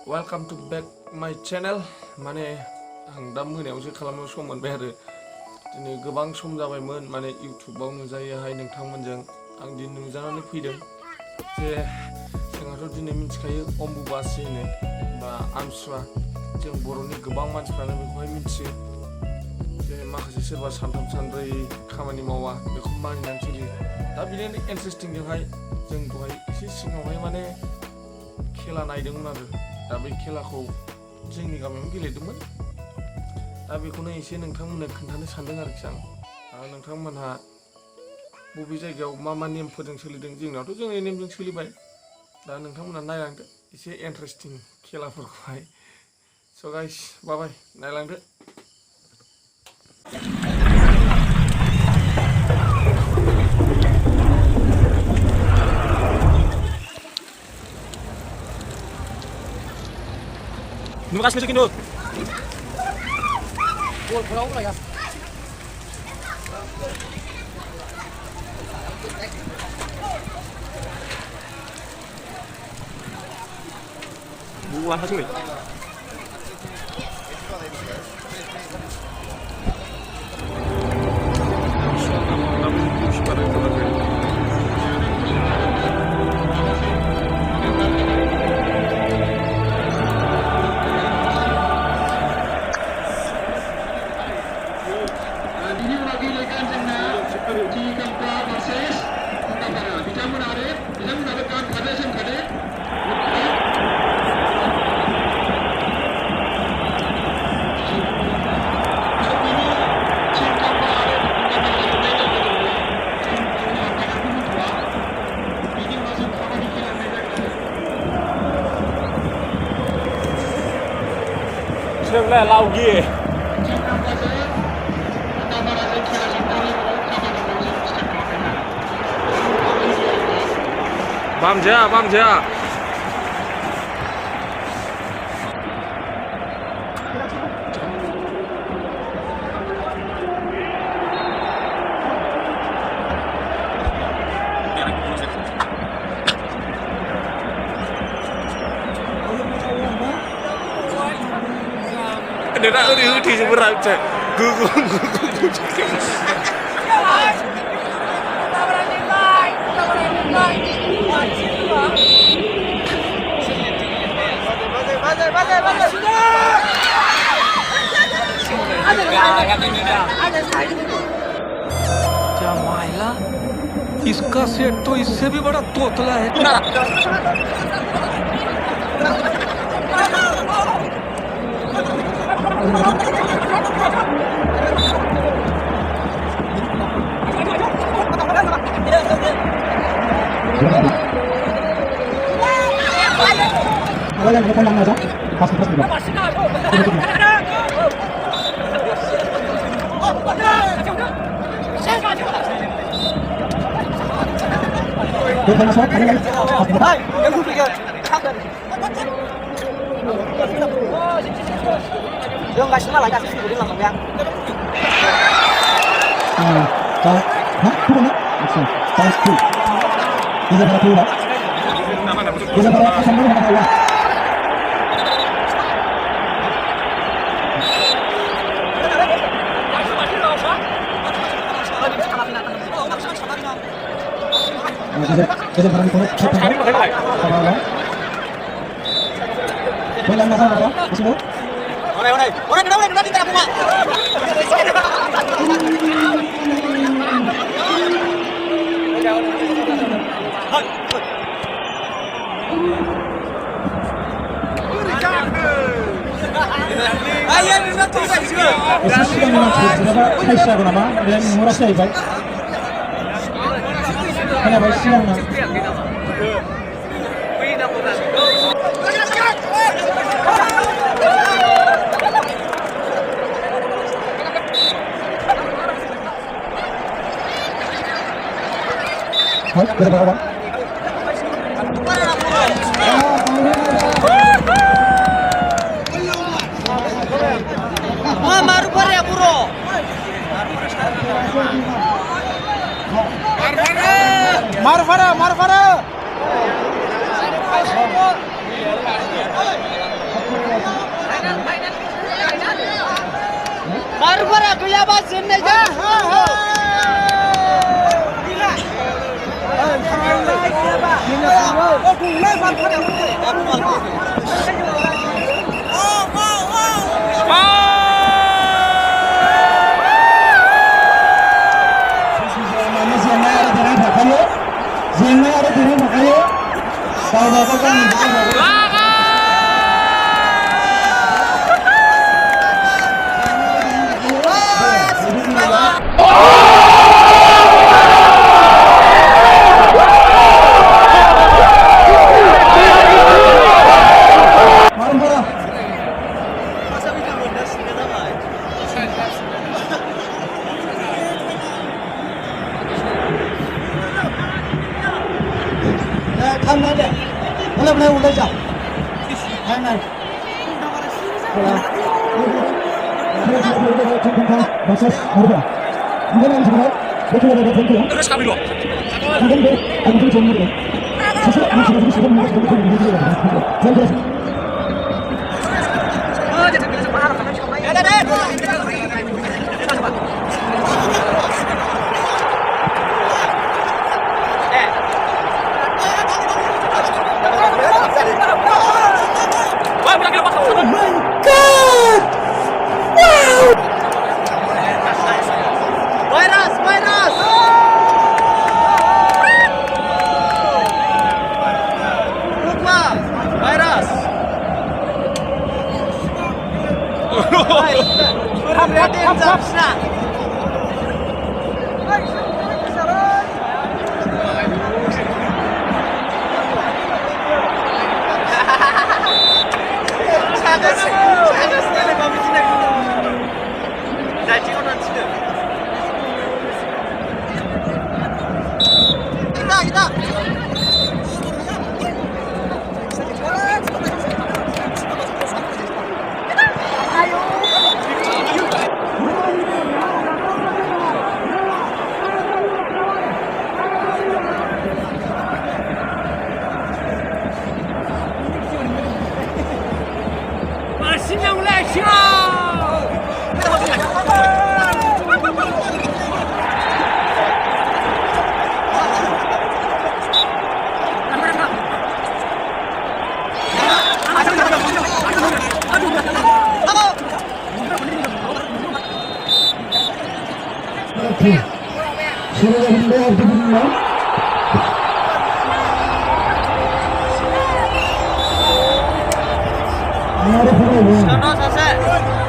Welcome to back my channel. माने आं दा मोनायावसो खालामनो सम मोनबाय आरो दिनै गोबां सम जाबायमोन माने इउटिउबाव नुजायोहाय नोंथांमोनजों आं दिनै नुजानानै फैदों जे जोंहाथ' दिनै मिथिखायो अम्बुबासि होनो बा आमथिसुवा जों बर'नि गोबां मानसिफ्रानो बेखौहाय मिथियो जे माखासे सोरबा सानथाम सानब्रै खामानि मावा बेखौ मानिनानै सोलियो दा बिदिनो इन्टारेस्टिंजोंहाय जों दहाय एसे सिगाङावहाय माने खेला नायदोंमोन आरो दा बे खेलाखौ जोंनि गामियावनो गेलेदोंमोन दा बेखौनो एसे नोंथांमोननो खोन्थानो सानदों आरोखि आं नोंथांमोनहा बबे जायगायाव मा मा नेमफोरजों सोलिदों जोंनावथ' जोंनि नेमजों सोलिबाय दा नोंथांमोनहा नायलांदो एसे इन्टारेस्टिं खेलाफोरखौहाय स' गाइस बाबाय नायलांदो Terima kasih masukin dulu. Pulau lah ya. Buang langsung nih. Đừng là lau ghê. Bám chưa? Để ra đi thì chúng ta chạy cứ क्या माइला इसका सेट तो इससे भी बड़ा तोतला है Dương gạch xuống lại cả của đừng làm bằng beng. Hả? Thu đó. Sao? Thu. Bây giờ thu đó. Bây giờ nó không có đâu. Bây giờ barang itu cepat banget. Sabar. Boleh nggak salah, Pak? Masih mau? Udah kita punya. Ayo, kita tunggu juga. Sesudah dengan Aisyah bernama dan merasa baik. Kenapa siang nak? Hai, berapa? Maru ya bro. Marfara. Barbara kelihatan sini je. Zina ada di rumah kayu. Tahu bapak kan? Tham này đấy, nó làm này udah jauh. Tham này. Proses berubah. Kemudian yang sebenarnya, betul ada tentu. Terus kami lo. Kemudian dia akan terus menurut. Sesuatu yang sudah menurut. Jelas. Virus. Lupa. Virus. Kita. Sudah hendak dibunuh. Ada apa? Selesai.